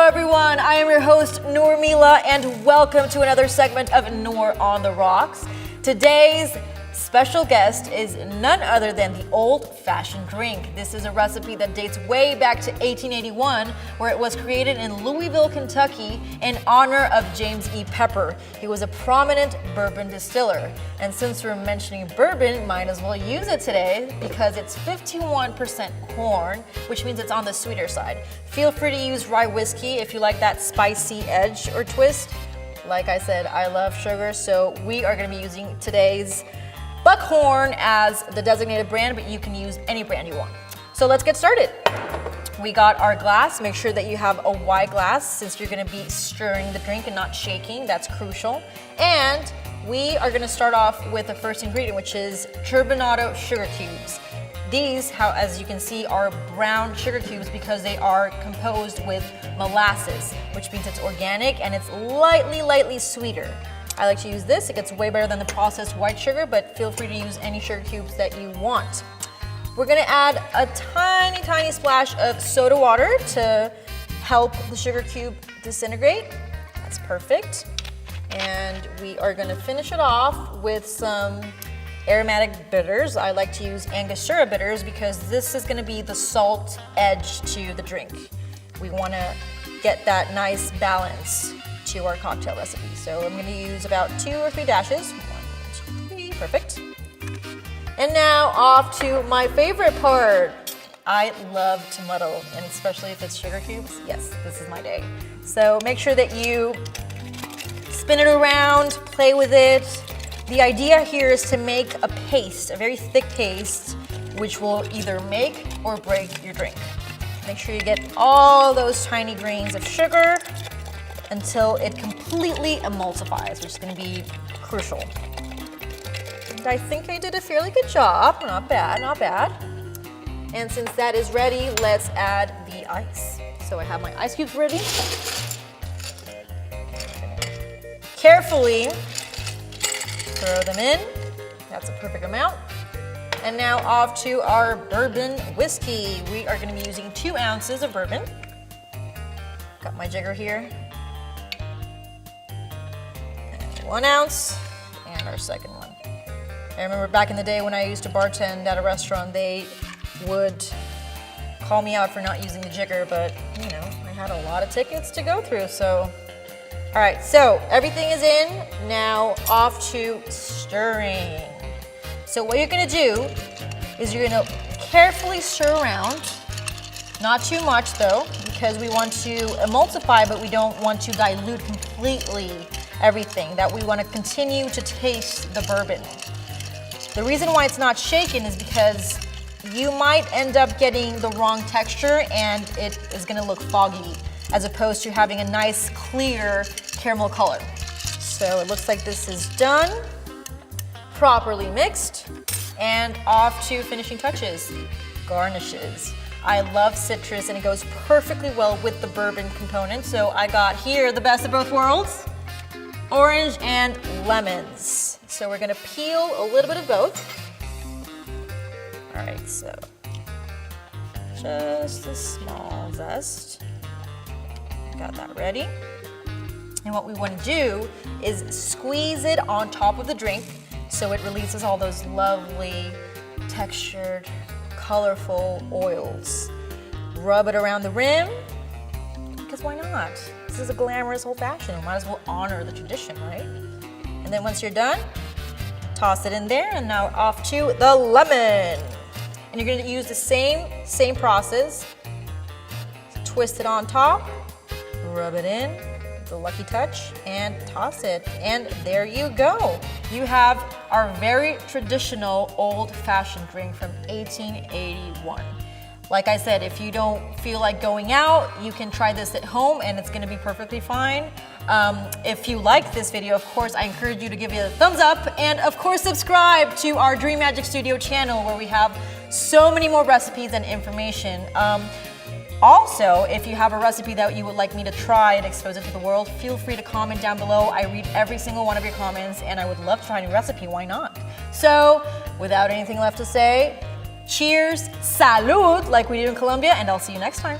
everyone, I am your host Noor Mila and welcome to another segment of Noor on the Rocks. Today's special guest is none other than the Old Fashioned drink. This is a recipe that dates way back to 1881, where it was created in Louisville, Kentucky in honor of James E. Pepper. He was a prominent bourbon distiller. And since we're mentioning bourbon, might as well use it today because it's 51% corn, which means it's on the sweeter side. Feel free to use rye whiskey if you like that spicy edge or twist. Like I said, I love sugar, so we are going to be using today's Buckhorn as the designated brand, but you can use any brand you want. So let's get started. We got our glass. Make sure that you have a wide glass since you're going to be stirring the drink and not shaking. That's crucial. And we are going to start off with the first ingredient, which is turbinado sugar cubes. These, as you can see, are brown sugar cubes because they are composed with molasses, which means it's organic and it's lightly sweeter. I like to use this. It gets way better than the processed white sugar, but feel free to use any sugar cubes that you want. We're gonna add a tiny splash of soda water to help the sugar cube disintegrate. That's perfect. And we are gonna finish it off with some aromatic bitters. I like to use Angostura bitters because this is gonna be the salt edge to the drink. We wanna get that nice balance to our cocktail recipe. So I'm gonna use about 2 or 3 dashes. 1, 2, 3, perfect. And now off to my favorite part. I love to muddle, and especially if it's sugar cubes. Yes, this is my day. So make sure that you spin it around, play with it. The idea here is to make a paste, a very thick paste, which will either make or break your drink. Make sure you get all those tiny grains of sugar until it completely emulsifies, which is going to be crucial. And I think I did a fairly good job. Not bad, not bad. And since that is ready, let's add the ice. So I have my ice cubes ready. Carefully throw them in. That's a perfect amount. And now off to our bourbon whiskey. We are going to be using 2 ounces of bourbon. Got my jigger here. 1 ounce, and our second one. I remember back in the day when I used to bartend at a restaurant, they would call me out for not using the jigger, but you know, I had a lot of tickets to go through, so. All right, so everything is in. Now off to stirring. So what you're gonna do is you're gonna carefully stir around, not too much though, because we want to emulsify, but we don't want to dilute completely everything, that we want to continue to taste the bourbon. The reason why it's not shaken is because you might end up getting the wrong texture and it is going to look foggy, as opposed to having a nice clear caramel color. So it looks like this is done, properly mixed, and off to finishing touches, garnishes. I love citrus and it goes perfectly well with the bourbon component, so I got here the best of both worlds. Orange and lemons. So we're gonna peel a little bit of both. All right, so just a small zest. Got that ready. And what we wanna do is squeeze it on top of the drink so it releases all those lovely, textured, colorful oils. Rub it around the rim, because why not? This is a glamorous old fashioned. We might as well honor the tradition, right? And then once you're done, toss it in there, and now off to the lemon. And you're gonna use the same process. Twist it on top, rub it in, the lucky touch, and toss it. And there you go. You have our very traditional old fashioned drink from 1881. Like I said, if you don't feel like going out, you can try this at home and it's gonna be perfectly fine. If you like this video, of course, I encourage you to give it a thumbs up and of course subscribe to our Dream Magic Studio channel where we have so many more recipes and information. Also, if you have a recipe that you would like me to try and expose it to the world, feel free to comment down below. I read every single one of your comments and I would love to try a new recipe, why not? So, without anything left to say, cheers, salud, like we do in Colombia, and I'll see you next time.